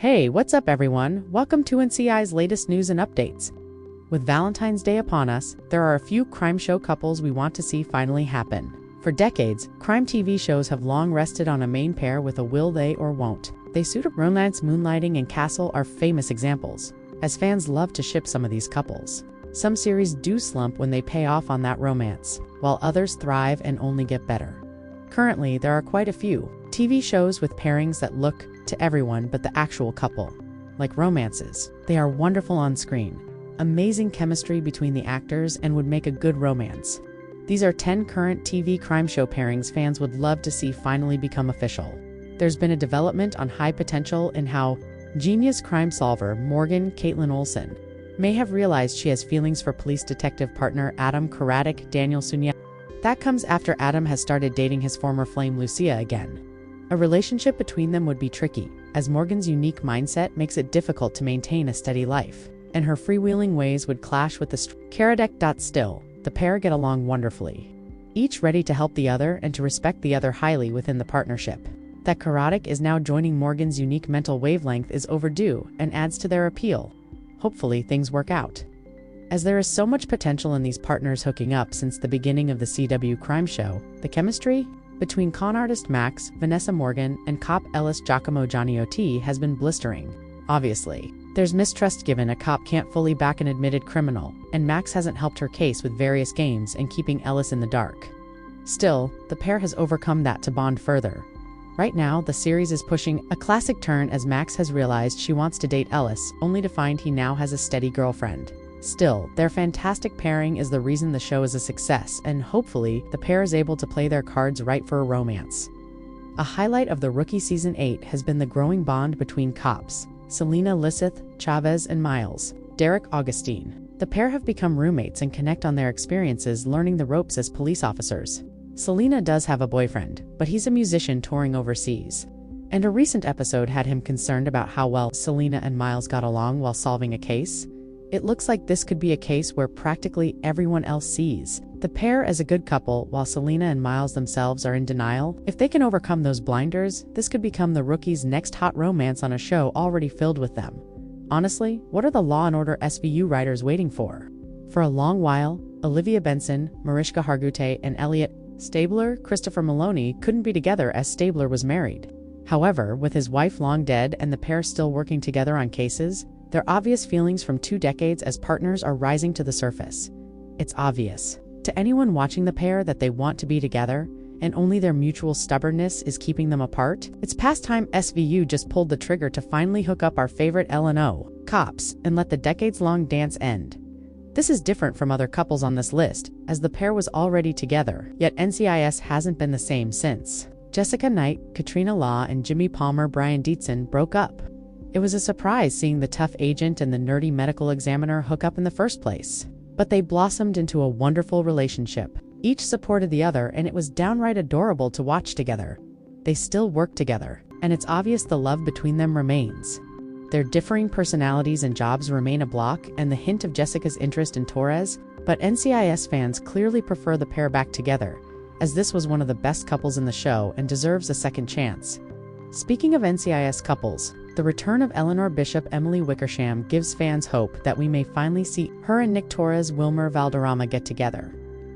Hey, what's up everyone? Welcome to NCI's latest news and updates. With Valentine's Day upon us, there are a few crime show couples we want to see finally happen. For decades, crime TV shows have long rested on a main pair with a will they or won't. They suit up. Romance, Moonlighting, and Castle are famous examples, as fans love to ship some of these couples. Some series do slump when they pay off on that romance, while others thrive and only get better. Currently, there are quite a few TV shows with pairings that look to everyone but the actual couple, like romances. They are wonderful on screen, amazing chemistry between the actors, and would make a good romance. These are 10 current TV crime show pairings fans would love to see finally become official. There's been a development on high potential in how genius crime solver Morgan Caitlin Olsen may have realized she has feelings for police detective partner Adam Karatic Daniel Sunya. That comes after Adam has started dating his former flame Lucia again. A relationship between them would be tricky, as Morgan's unique mindset makes it difficult to maintain a steady life, and her freewheeling ways would clash with the Karatic. Still, the pair get along wonderfully, each ready to help the other and to respect the other highly within the partnership. That Karatic is now joining Morgan's unique mental wavelength is overdue and adds to their appeal. Hopefully things work out, as there is so much potential in these partners hooking up since the beginning of the CW crime show. The chemistry between con artist Max, Vanessa Morgan, and cop Ellis Giacomo Johnny O.T. has been blistering. Obviously, there's mistrust given a cop can't fully back an admitted criminal, and Max hasn't helped her case with various games and keeping Ellis in the dark. Still, the pair has overcome that to bond further. Right now, the series is pushing a classic turn as Max has realized she wants to date Ellis, only to find he now has a steady girlfriend. Still, their fantastic pairing is the reason the show is a success, and hopefully, the pair is able to play their cards right for a romance. A highlight of The Rookie Season 8 has been the growing bond between cops Selena Lisseth, Chavez, and Miles, Derek Augustine. The pair have become roommates and connect on their experiences learning the ropes as police officers. Selena does have a boyfriend, but he's a musician touring overseas. And a recent episode had him concerned about how well Selena and Miles got along while solving a case. It looks like this could be a case where practically everyone else sees the pair as a good couple while Selena and Miles themselves are in denial. If they can overcome those blinders, this could become the Rookie's next hot romance on a show already filled with them. Honestly, what are the Law & Order SVU writers waiting for? For a long while, Olivia Benson, Mariska Hargitay, and Elliot Stabler, Christopher Maloney couldn't be together as Stabler was married. However, with his wife long dead and the pair still working together on cases, their obvious feelings from 2 decades as partners are rising to the surface. It's obvious to anyone watching the pair that they want to be together, and only their mutual stubbornness is keeping them apart. It's past time SVU just pulled the trigger to finally hook up our favorite L&O cops and let the decades-long dance end. This is different from other couples on this list, as the pair was already together, yet NCIS hasn't been the same since Jessica Knight, Katrina Law, and Jimmy Palmer Brian Dietzen broke up. It was a surprise seeing the tough agent and the nerdy medical examiner hook up in the first place. But they blossomed into a wonderful relationship. Each supported the other, and it was downright adorable to watch together. They still work together, and it's obvious the love between them remains. Their differing personalities and jobs remain a block, and the hint of Jessica's interest in Torres, but NCIS fans clearly prefer the pair back together, as this was one of the best couples in the show and deserves a second chance. Speaking of NCIS couples, the return of Eleanor Bishop Emily Wickersham gives fans hope that we may finally see her and Nick Torres Wilmer Valderrama get together.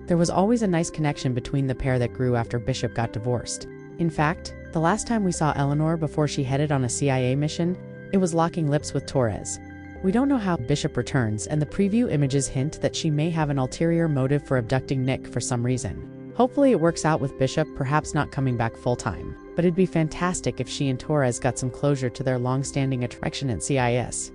There was always a nice connection between the pair that grew after Bishop got divorced. In fact, the last time we saw Eleanor before she headed on a CIA mission, it was locking lips with Torres. We don't know how Bishop returns, and the preview images hint that she may have an ulterior motive for abducting Nick for some reason. Hopefully it works out with Bishop perhaps not coming back full-time, but it'd be fantastic if she and Torres got some closure to their long-standing attraction at CIS.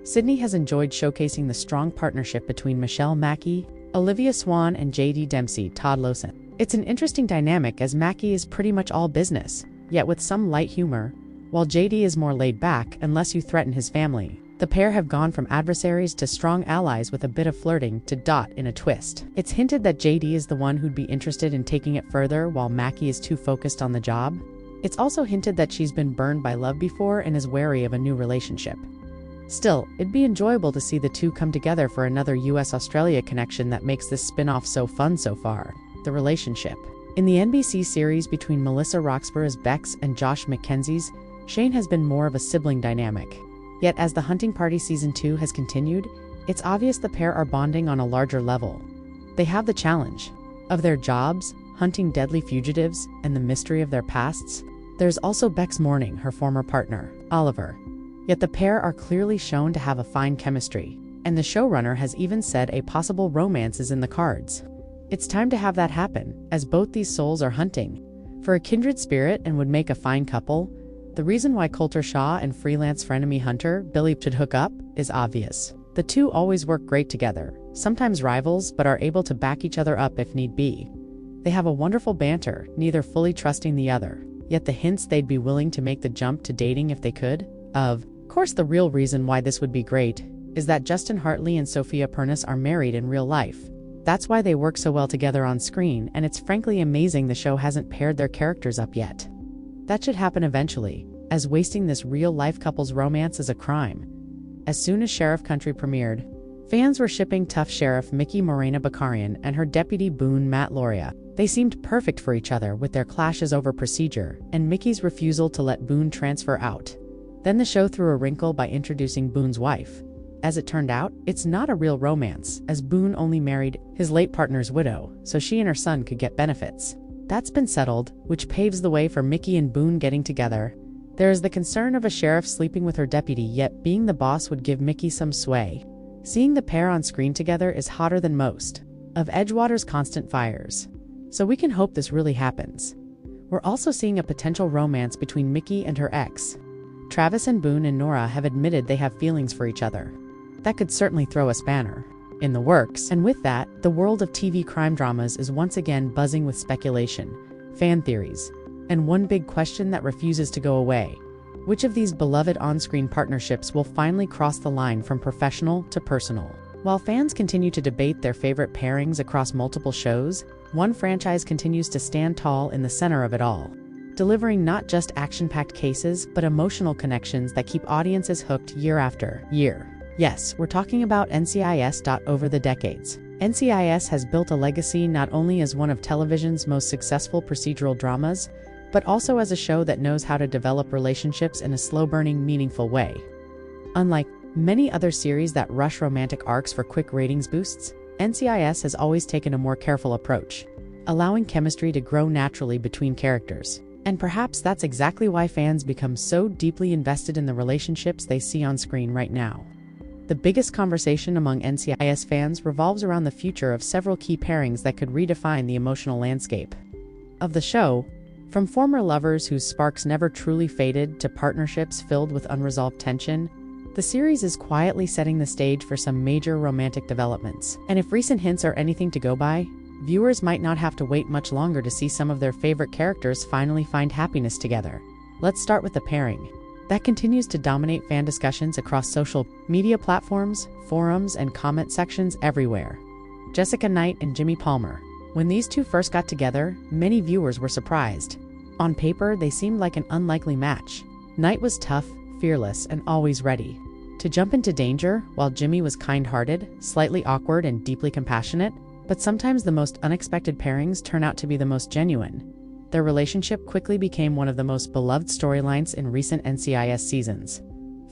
Sydney has enjoyed showcasing the strong partnership between Michelle Mackey, Olivia Swan, and J.D. Dempsey, Todd Lawson. It's an interesting dynamic as Mackey is pretty much all business, yet with some light humor, while J.D. is more laid back unless you threaten his family. The pair have gone from adversaries to strong allies with a bit of flirting to Dot in a twist. It's hinted that JD is the one who'd be interested in taking it further while Mackie is too focused on the job. It's also hinted that she's been burned by love before and is wary of a new relationship. Still, it'd be enjoyable to see the two come together for another US-Australia connection that makes this spin-off so fun so far. The relationship. In the NBC series between Melissa Roxburgh's Bex and Josh Mackenzie's Shane has been more of a sibling dynamic. Yet as the Hunting Party Season 2 has continued, it's obvious the pair are bonding on a larger level. They have the challenge of their jobs, hunting deadly fugitives, and the mystery of their pasts. There's also Beck's mourning her former partner, Oliver. Yet the pair are clearly shown to have a fine chemistry, and the showrunner has even said a possible romance is in the cards. It's time to have that happen, as both these souls are hunting for a kindred spirit and would make a fine couple. The reason why Coulter Shaw and freelance frenemy hunter Billy should hook up is obvious. The two always work great together, sometimes rivals, but are able to back each other up if need be. They have a wonderful banter, neither fully trusting the other, yet the hints they'd be willing to make the jump to dating if they could. Of course, the real reason why this would be great is that Justin Hartley and Sophia Pernas are married in real life. That's why they work so well together on screen, and it's frankly amazing the show hasn't paired their characters up yet. That should happen eventually, as wasting this real-life couple's romance is a crime. As soon as Sheriff Country premiered, fans were shipping tough Sheriff Mickey Morena Bakarian and her deputy Boone Matt Loria. They seemed perfect for each other with their clashes over procedure, and Mickey's refusal to let Boone transfer out. Then the show threw a wrinkle by introducing Boone's wife. As it turned out, it's not a real romance, as Boone only married his late partner's widow, so she and her son could get benefits. That's been settled, which paves the way for Mickey and Boone getting together. There is the concern of a sheriff sleeping with her deputy, yet being the boss would give Mickey some sway. Seeing the pair on screen together is hotter than most of Edgewater's constant fires. So we can hope this really happens. We're also seeing a potential romance between Mickey and her ex. Travis and Boone and Nora have admitted they have feelings for each other. That could certainly throw a spanner in the works, and with that, the world of TV crime dramas is once again buzzing with speculation, fan theories, and one big question that refuses to go away. Which of these beloved on-screen partnerships will finally cross the line from professional to personal? While fans continue to debate their favorite pairings across multiple shows, one franchise continues to stand tall in the center of it all, delivering not just action-packed cases, but emotional connections that keep audiences hooked year after year. Yes, we're talking about NCIS. Over the decades, NCIS has built a legacy not only as one of television's most successful procedural dramas, but also as a show that knows how to develop relationships in a slow-burning, meaningful way. Unlike many other series that rush romantic arcs for quick ratings boosts, NCIS has always taken a more careful approach, allowing chemistry to grow naturally between characters. And perhaps that's exactly why fans become so deeply invested in the relationships they see on screen right now. The biggest conversation among NCIS fans revolves around the future of several key pairings that could redefine the emotional landscape of the show. From former lovers whose sparks never truly faded to partnerships filled with unresolved tension, the series is quietly setting the stage for some major romantic developments. And if recent hints are anything to go by, viewers might not have to wait much longer to see some of their favorite characters finally find happiness together. Let's start with the pairing that continues to dominate fan discussions across social media platforms, forums, and comment sections everywhere. Jessica Knight and Jimmy Palmer. When these two first got together, many viewers were surprised. On paper, they seemed like an unlikely match. Knight was tough, fearless, and always ready to jump into danger, while Jimmy was kind-hearted, slightly awkward, and deeply compassionate. But sometimes the most unexpected pairings turn out to be the most genuine. Their relationship quickly became one of the most beloved storylines in recent NCIS seasons.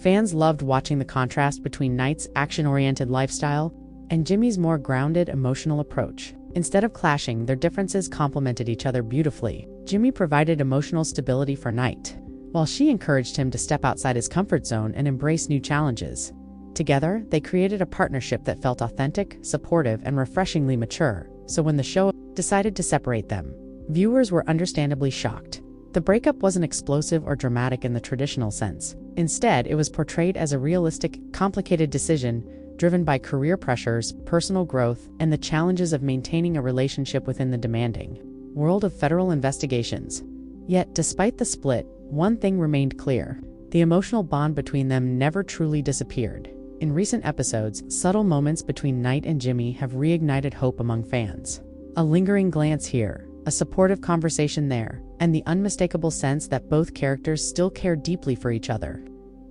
Fans loved watching the contrast between Knight's action-oriented lifestyle and Jimmy's more grounded, emotional approach. Instead of clashing, their differences complemented each other beautifully. Jimmy provided emotional stability for Knight, while she encouraged him to step outside his comfort zone and embrace new challenges. Together, they created a partnership that felt authentic, supportive, and refreshingly mature. So when the show decided to separate them, viewers were understandably shocked. The breakup wasn't explosive or dramatic in the traditional sense. Instead, it was portrayed as a realistic, complicated decision driven by career pressures, personal growth, and the challenges of maintaining a relationship within the demanding world of federal investigations. Yet, despite the split, one thing remained clear: the emotional bond between them never truly disappeared. In recent episodes, subtle moments between Knight and Jimmy have reignited hope among fans. A lingering glance here, a supportive conversation there, and the unmistakable sense that both characters still care deeply for each other.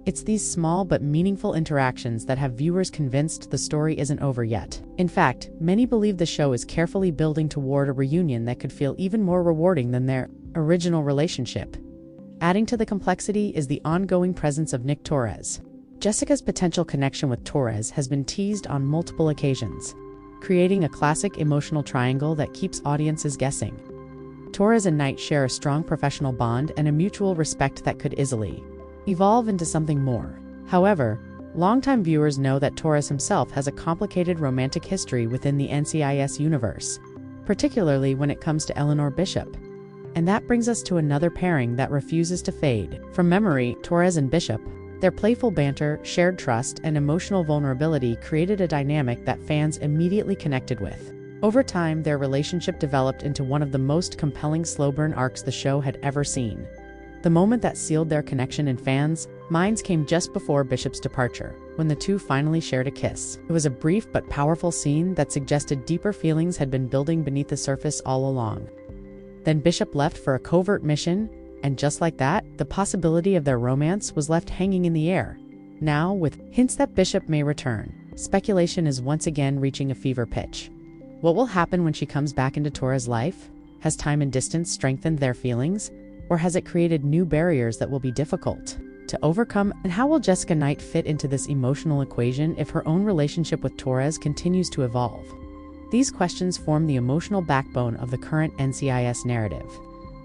It's these small but meaningful interactions that have viewers convinced the story isn't over yet. In fact, many believe the show is carefully building toward a reunion that could feel even more rewarding than their original relationship. Adding to the complexity is the ongoing presence of Nick Torres. Jessica's potential connection with Torres has been teased on multiple occasions, creating a classic emotional triangle that keeps audiences guessing. Torres and Knight share a strong professional bond and a mutual respect that could easily evolve into something more. However, longtime viewers know that Torres himself has a complicated romantic history within the NCIS universe, particularly when it comes to Eleanor Bishop. And that brings us to another pairing that refuses to fade from memory: Torres and Bishop. Their playful banter, shared trust, and emotional vulnerability created a dynamic that fans immediately connected with. Over time, their relationship developed into one of the most compelling slow-burn arcs the show had ever seen. The moment that sealed their connection in fans' minds came just before Bishop's departure, when the two finally shared a kiss. It was a brief but powerful scene that suggested deeper feelings had been building beneath the surface all along. Then Bishop left for a covert mission, and just like that, the possibility of their romance was left hanging in the air. Now, with hints that Bishop may return, speculation is once again reaching a fever pitch. What will happen when she comes back into Torres' life? Has time and distance strengthened their feelings, or has it created new barriers that will be difficult to overcome? And how will Jessica Knight fit into this emotional equation if her own relationship with Torres continues to evolve? These questions form the emotional backbone of the current NCIS narrative.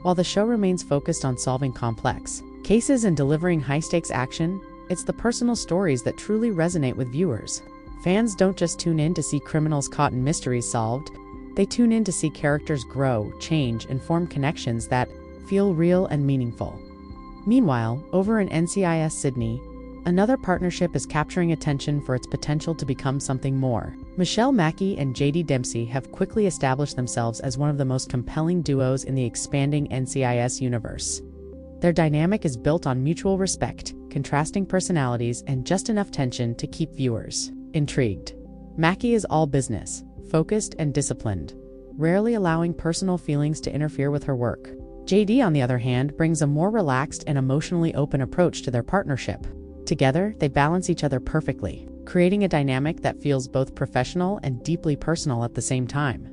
While the show remains focused on solving complex cases and delivering high-stakes action, it's the personal stories that truly resonate with viewers. Fans don't just tune in to see criminals caught and mysteries solved, they tune in to see characters grow, change, and form connections that feel real and meaningful. Meanwhile, over in NCIS Sydney, another partnership is capturing attention for its potential to become something more. Michelle Mackey and JD Dempsey have quickly established themselves as one of the most compelling duos in the expanding NCIS universe. Their dynamic is built on mutual respect, contrasting personalities, and just enough tension to keep viewers intrigued. Mackey is all business, focused and disciplined, rarely allowing personal feelings to interfere with her work. JD, on the other hand, brings a more relaxed and emotionally open approach to their partnership. Together, they balance each other perfectly, creating a dynamic that feels both professional and deeply personal at the same time.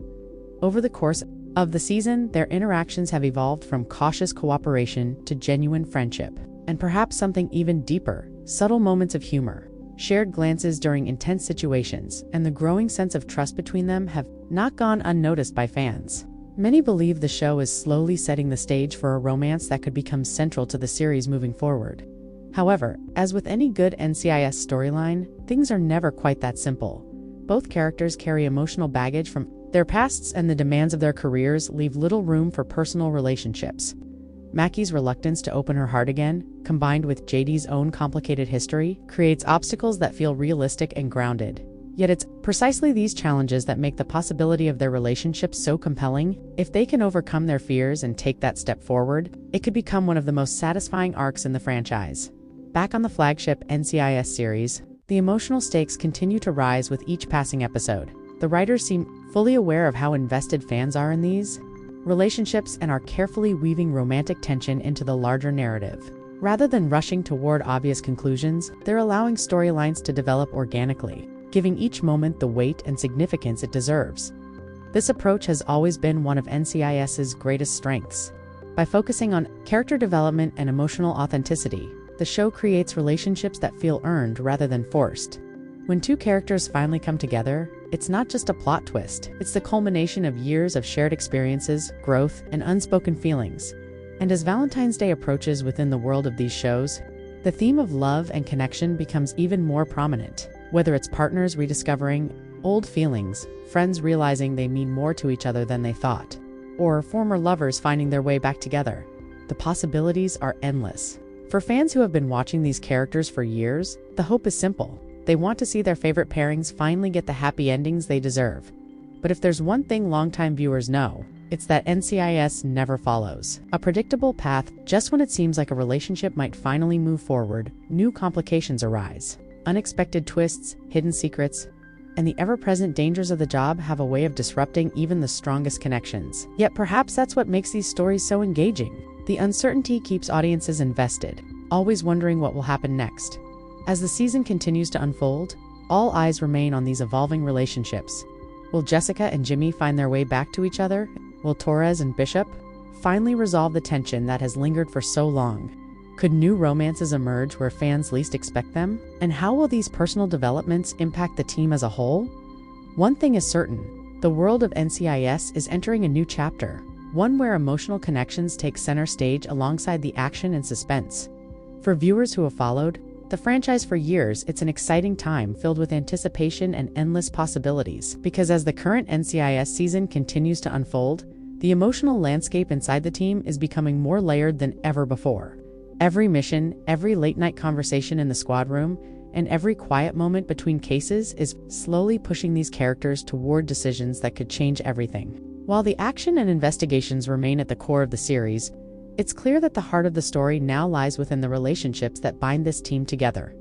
Over the course of the season, their interactions have evolved from cautious cooperation to genuine friendship, and perhaps something even deeper: subtle moments of humor, shared glances during intense situations, and the growing sense of trust between them have not gone unnoticed by fans. Many believe the show is slowly setting the stage for a romance that could become central to the series moving forward. However, as with any good NCIS storyline, things are never quite that simple. Both characters carry emotional baggage from their pasts, and the demands of their careers leave little room for personal relationships. Mackey's reluctance to open her heart again, combined with JD's own complicated history, creates obstacles that feel realistic and grounded. Yet it's precisely these challenges that make the possibility of their relationship so compelling. If they can overcome their fears and take that step forward, it could become one of the most satisfying arcs in the franchise. Back on the flagship NCIS series, the emotional stakes continue to rise with each passing episode. The writers seem fully aware of how invested fans are in these relationships and are carefully weaving romantic tension into the larger narrative. Rather than rushing toward obvious conclusions, they're allowing storylines to develop organically, giving each moment the weight and significance it deserves. This approach has always been one of NCIS's greatest strengths. By focusing on character development and emotional authenticity, the show creates relationships that feel earned rather than forced. When two characters finally come together, it's not just a plot twist, it's the culmination of years of shared experiences, growth, and unspoken feelings. And as Valentine's Day approaches within the world of these shows, the theme of love and connection becomes even more prominent. Whether it's partners rediscovering old feelings, friends realizing they mean more to each other than they thought, or former lovers finding their way back together, the possibilities are endless. For fans who have been watching these characters for years, the hope is simple. They want to see their favorite pairings finally get the happy endings they deserve. But if there's one thing longtime viewers know, it's that NCIS never follows a predictable path. Just when it seems like a relationship might finally move forward, new complications arise. Unexpected twists, hidden secrets, and the ever-present dangers of the job have a way of disrupting even the strongest connections. Yet perhaps that's what makes these stories so engaging. The uncertainty keeps audiences invested, always wondering what will happen next. As the season continues to unfold, all eyes remain on these evolving relationships. Will Jessica and Jimmy find their way back to each other? Will Torres and Bishop finally resolve the tension that has lingered for so long? Could new romances emerge where fans least expect them? And how will these personal developments impact the team as a whole? One thing is certain: the world of NCIS is entering a new chapter, one where emotional connections take center stage alongside the action and suspense. For viewers who have followed the franchise for years, it's an exciting time filled with anticipation and endless possibilities, because as the current NCIS season continues to unfold, the emotional landscape inside the team is becoming more layered than ever before. Every mission, every late-night conversation in the squad room, and every quiet moment between cases is slowly pushing these characters toward decisions that could change everything. While the action and investigations remain at the core of the series, it's clear that the heart of the story now lies within the relationships that bind this team together.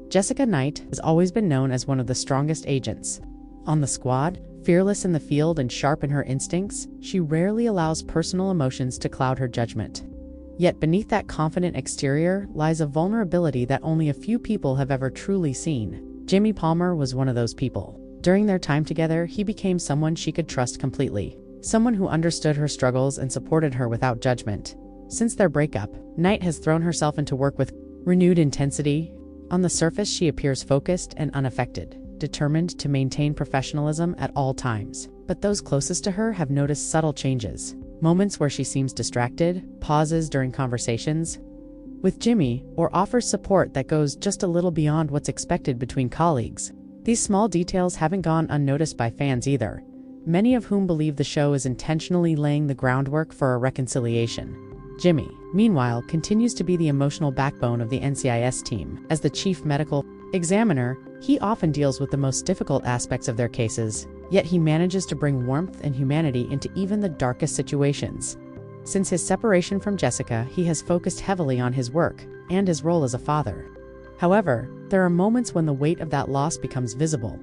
Jessica Knight has always been known as one of the strongest agents on the squad. Fearless in the field and sharp in her instincts, she rarely allows personal emotions to cloud her judgment. Yet beneath that confident exterior lies a vulnerability that only a few people have ever truly seen. Jimmy Palmer was one of those people. During their time together, he became someone she could trust completely, someone who understood her struggles and supported her without judgment. Since their breakup, Knight has thrown herself into work with renewed intensity. On the surface, she appears focused and unaffected, determined to maintain professionalism at all times. But those closest to her have noticed subtle changes. Moments where she seems distracted, pauses during conversations with Jimmy, or offers support that goes just a little beyond what's expected between colleagues. These small details haven't gone unnoticed by fans either, many of whom believe the show is intentionally laying the groundwork for a reconciliation. Jimmy, meanwhile, continues to be the emotional backbone of the NCIS team. As the chief medical examiner, he often deals with the most difficult aspects of their cases, yet he manages to bring warmth and humanity into even the darkest situations. Since his separation from Jessica, he has focused heavily on his work and his role as a father. However, there are moments when the weight of that loss becomes visible.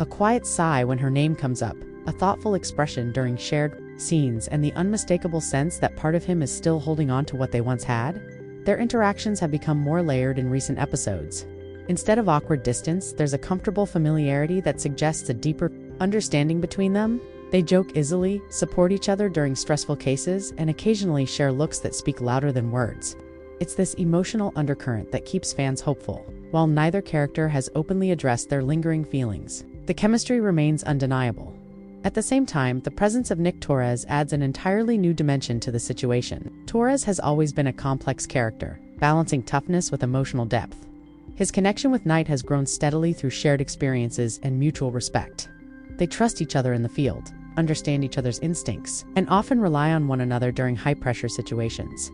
A quiet sigh when her name comes up, a thoughtful expression during shared scenes, and the unmistakable sense that part of him is still holding on to what they once had. Their interactions have become more layered in recent episodes. Instead of awkward distance, there's a comfortable familiarity that suggests a deeper understanding between them. They joke easily, support each other during stressful cases, and occasionally share looks that speak louder than words. It's this emotional undercurrent that keeps fans hopeful. While neither character has openly addressed their lingering feelings, the chemistry remains undeniable. At the same time, the presence of Nick Torres adds an entirely new dimension to the situation. Torres has always been a complex character, balancing toughness with emotional depth. His connection with Knight has grown steadily through shared experiences and mutual respect. They trust each other in the field, understand each other's instincts, and often rely on one another during high-pressure situations.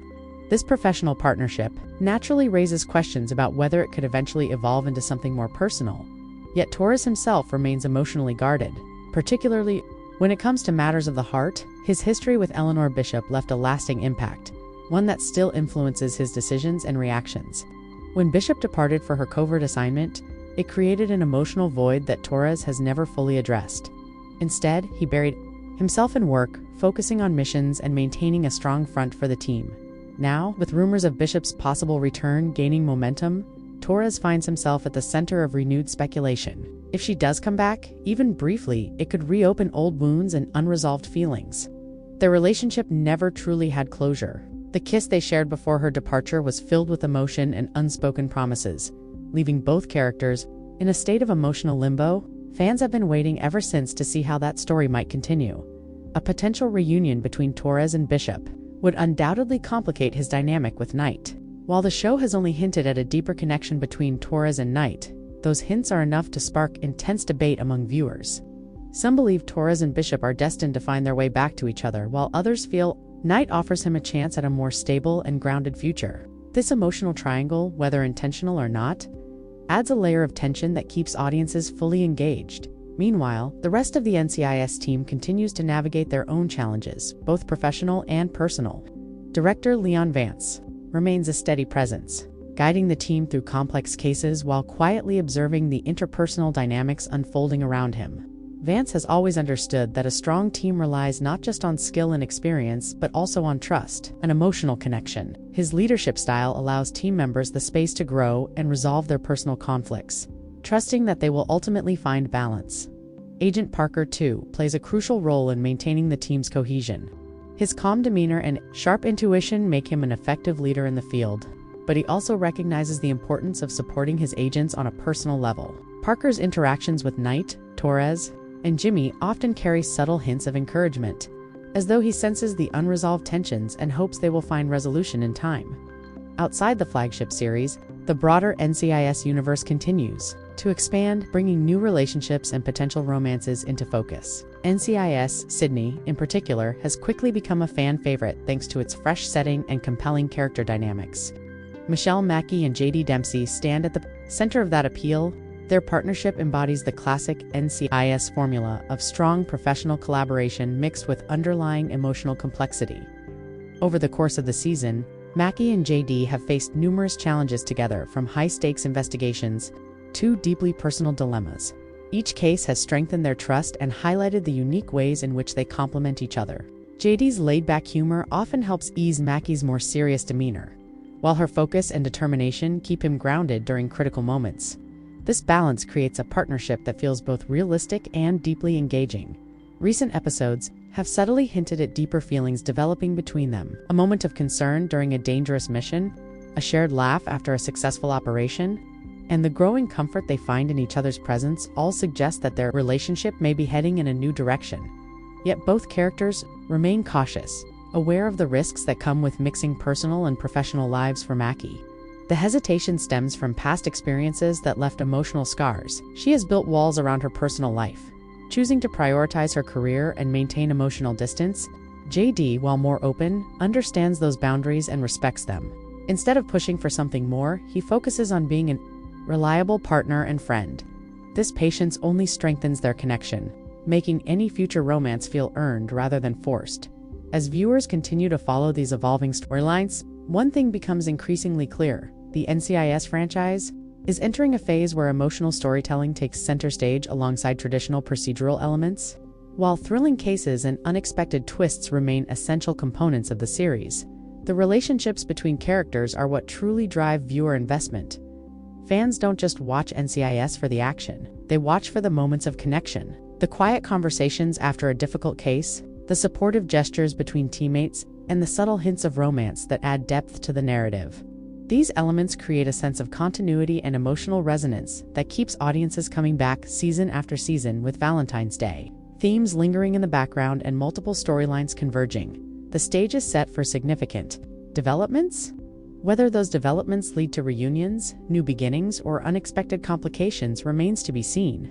This professional partnership naturally raises questions about whether it could eventually evolve into something more personal. Yet Torres himself remains emotionally guarded, particularly when it comes to matters of the heart. His history with Eleanor Bishop left a lasting impact, one that still influences his decisions and reactions. When Bishop departed for her covert assignment, it created an emotional void that Torres has never fully addressed. Instead, he buried himself in work, focusing on missions and maintaining a strong front for the team. Now, with rumors of Bishop's possible return gaining momentum, Torres finds himself at the center of renewed speculation. If she does come back, even briefly, it could reopen old wounds and unresolved feelings. Their relationship never truly had closure. The kiss they shared before her departure was filled with emotion and unspoken promises, leaving both characters in a state of emotional limbo. Fans have been waiting ever since to see how that story might continue. A potential reunion between Torres and Bishop would undoubtedly complicate his dynamic with Knight. While the show has only hinted at a deeper connection between Torres and Knight, those hints are enough to spark intense debate among viewers. Some believe Torres and Bishop are destined to find their way back to each other, while others feel Knight offers him a chance at a more stable and grounded future. This emotional triangle, whether intentional or not, adds a layer of tension that keeps audiences fully engaged. Meanwhile, the rest of the NCIS team continues to navigate their own challenges, both professional and personal. Director Leon Vance remains a steady presence, guiding the team through complex cases while quietly observing the interpersonal dynamics unfolding around him. Vance has always understood that a strong team relies not just on skill and experience, but also on trust, an emotional connection. His leadership style allows team members the space to grow and resolve their personal conflicts, trusting that they will ultimately find balance. Agent Parker, too, plays a crucial role in maintaining the team's cohesion. His calm demeanor and sharp intuition make him an effective leader in the field, but he also recognizes the importance of supporting his agents on a personal level. Parker's interactions with Knight, Torres, and Jimmy often carry subtle hints of encouragement, as though he senses the unresolved tensions and hopes they will find resolution in time. Outside the flagship series, the broader NCIS universe continues to expand, bringing new relationships and potential romances into focus. NCIS Sydney, in particular, has quickly become a fan favorite thanks to its fresh setting and compelling character dynamics. Michelle Mackey and JD Dempsey stand at the center of that appeal. Their partnership embodies the classic NCIS formula of strong professional collaboration mixed with underlying emotional complexity. Over the course of the season, Mackey and JD have faced numerous challenges together, from high-stakes investigations to deeply personal dilemmas. Each case has strengthened their trust and highlighted the unique ways in which they complement each other. JD's laid-back humor often helps ease Mackey's more serious demeanor, while her focus and determination keep him grounded during critical moments. This balance creates a partnership that feels both realistic and deeply engaging. Recent episodes have subtly hinted at deeper feelings developing between them. A moment of concern during a dangerous mission, a shared laugh after a successful operation, and the growing comfort they find in each other's presence all suggest that their relationship may be heading in a new direction. Yet both characters remain cautious, aware of the risks that come with mixing personal and professional lives for Mackey. The hesitation stems from past experiences that left emotional scars. She has built walls around her personal life, choosing to prioritize her career and maintain emotional distance. JD, while more open, understands those boundaries and respects them. Instead of pushing for something more, he focuses on being a reliable partner and friend. This patience only strengthens their connection, making any future romance feel earned rather than forced. As viewers continue to follow these evolving storylines, one thing becomes increasingly clear: the NCIS franchise is entering a phase where emotional storytelling takes center stage alongside traditional procedural elements. While thrilling cases and unexpected twists remain essential components of the series, the relationships between characters are what truly drive viewer investment. Fans don't just watch NCIS for the action, they watch for the moments of connection, the quiet conversations after a difficult case, the supportive gestures between teammates, and the subtle hints of romance that add depth to the narrative. These elements create a sense of continuity and emotional resonance that keeps audiences coming back season after season. With Valentine's Day themes lingering in the background and multiple storylines converging, the stage is set for significant developments. Whether those developments lead to reunions, new beginnings, or unexpected complications remains to be seen.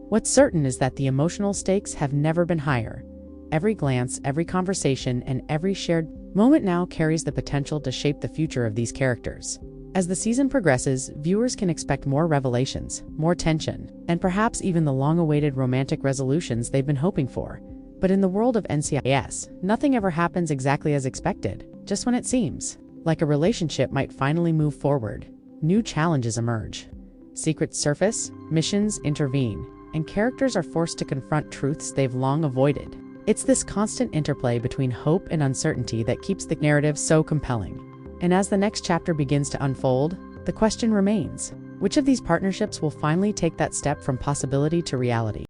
What's certain is that the emotional stakes have never been higher. Every glance, every conversation, and every shared moment now carries the potential to shape the future of these characters. As the season progresses, viewers can expect more revelations, more tension, and perhaps even the long-awaited romantic resolutions they've been hoping for. But in the world of NCIS, nothing ever happens exactly as expected, just when it seems like a relationship might finally move forward. New challenges emerge. Secrets surface, missions intervene, and characters are forced to confront truths they've long avoided. It's this constant interplay between hope and uncertainty that keeps the narrative so compelling. And as the next chapter begins to unfold, the question remains: which of these partnerships will finally take that step from possibility to reality?